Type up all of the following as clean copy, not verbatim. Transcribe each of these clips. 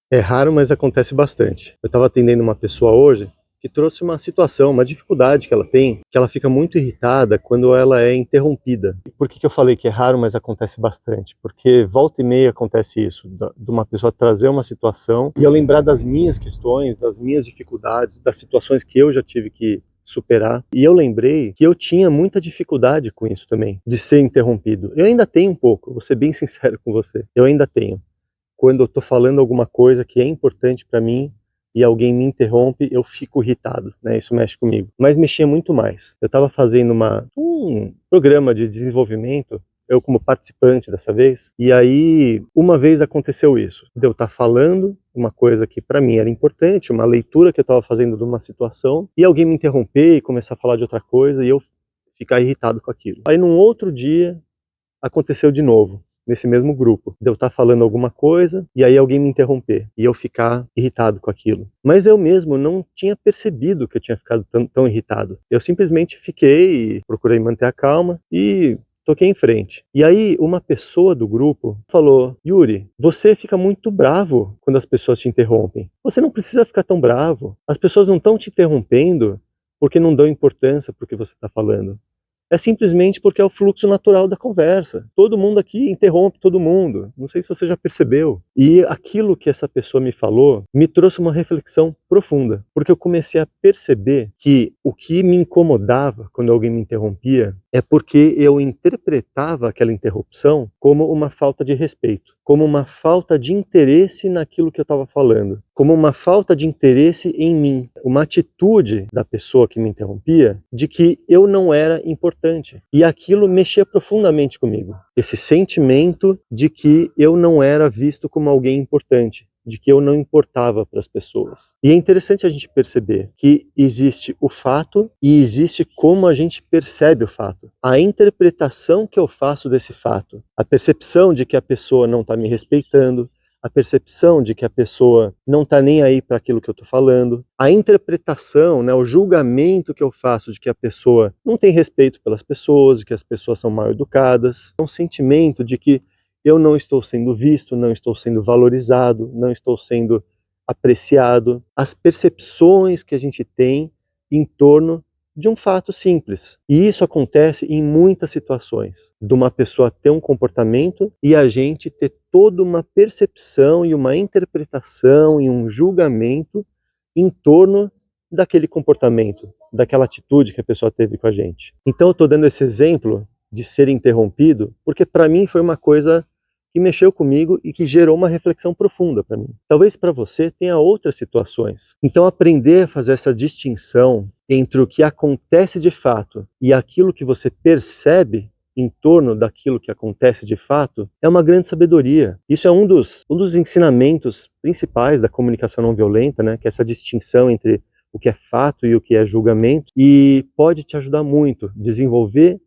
É raro, mas acontece bastante. Eu estava atendendo uma pessoa hoje que trouxe uma situação, uma dificuldade que ela tem, que ela fica muito irritada quando ela é interrompida. Por que eu falei que é raro, mas acontece bastante? Porque volta e meia acontece isso, de uma pessoa trazer uma situação e eu lembrar das minhas questões, das minhas dificuldades, das situações que eu já tive que superar. E eu lembrei que eu tinha muita dificuldade com isso também, de ser interrompido. Eu ainda tenho um pouco, vou ser bem sincero com você. Eu ainda tenho. Quando eu estou falando alguma coisa que é importante para mim e alguém me interrompe, eu fico irritado, né? Isso mexe comigo. Mas mexia muito mais. Eu estava fazendo um programa de desenvolvimento, eu como participante dessa vez, e aí uma vez aconteceu isso, de eu estar falando uma coisa que para mim era importante, uma leitura que eu estava fazendo de uma situação, e alguém me interromper e começar a falar de outra coisa, e eu ficar irritado com aquilo. Aí num outro dia, aconteceu de novo, nesse mesmo grupo, de eu estar falando alguma coisa e aí alguém me interromper e eu ficar irritado com aquilo. Mas eu mesmo não tinha percebido que eu tinha ficado tão irritado. Eu simplesmente fiquei, procurei manter a calma e toquei em frente. E aí uma pessoa do grupo falou: Yuri, você fica muito bravo quando as pessoas te interrompem. Você não precisa ficar tão bravo. As pessoas não estão te interrompendo porque não dão importância para o que você está falando. É simplesmente porque é o fluxo natural da conversa. Todo mundo aqui interrompe todo mundo. Não sei se você já percebeu. E aquilo que essa pessoa me falou me trouxe uma reflexão profunda, porque eu comecei a perceber que o que me incomodava quando alguém me interrompia é porque eu interpretava aquela interrupção como uma falta de respeito, como uma falta de interesse naquilo que eu estava falando, como uma falta de interesse em mim, uma atitude da pessoa que me interrompia de que eu não era importante. E aquilo mexia profundamente comigo. Esse sentimento de que eu não era visto como alguém importante, de que eu não importava para as pessoas. E é interessante a gente perceber que existe o fato e existe como a gente percebe o fato. A interpretação que eu faço desse fato, a percepção de que a pessoa não está me respeitando, a percepção de que a pessoa não está nem aí para aquilo que eu estou falando, a interpretação, né, o julgamento que eu faço de que a pessoa não tem respeito pelas pessoas, de que as pessoas são mal educadas, um sentimento de que eu não estou sendo visto, não estou sendo valorizado, não estou sendo apreciado, as percepções que a gente tem em torno de um fato simples. E isso acontece em muitas situações, de uma pessoa ter um comportamento e a gente ter toda uma percepção e uma interpretação e um julgamento em torno daquele comportamento, daquela atitude que a pessoa teve com a gente. Então eu estou dando esse exemplo de ser interrompido, porque para mim foi uma coisa que mexeu comigo e que gerou uma reflexão profunda para mim. Talvez para você tenha outras situações. Então aprender a fazer essa distinção entre o que acontece de fato e aquilo que você percebe em torno daquilo que acontece de fato é uma grande sabedoria. Isso é um dos ensinamentos principais da comunicação não violenta, né? Que é essa distinção entre o que é fato e o que é julgamento, e pode te ajudar muito a desenvolver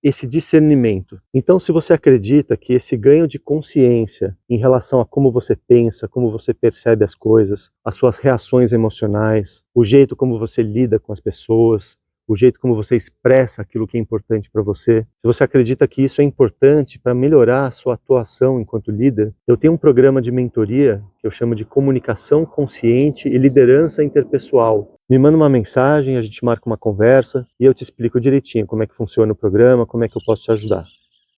esse discernimento. Então, se você acredita que esse ganho de consciência em relação a como você pensa, como você percebe as coisas, as suas reações emocionais, o jeito como você lida com as pessoas, o jeito como você expressa aquilo que é importante para você, se você acredita que isso é importante para melhorar a sua atuação enquanto líder, eu tenho um programa de mentoria que eu chamo de comunicação consciente e liderança interpessoal. Me manda uma mensagem, a gente marca uma conversa e eu te explico direitinho como é que funciona o programa, como é que eu posso te ajudar.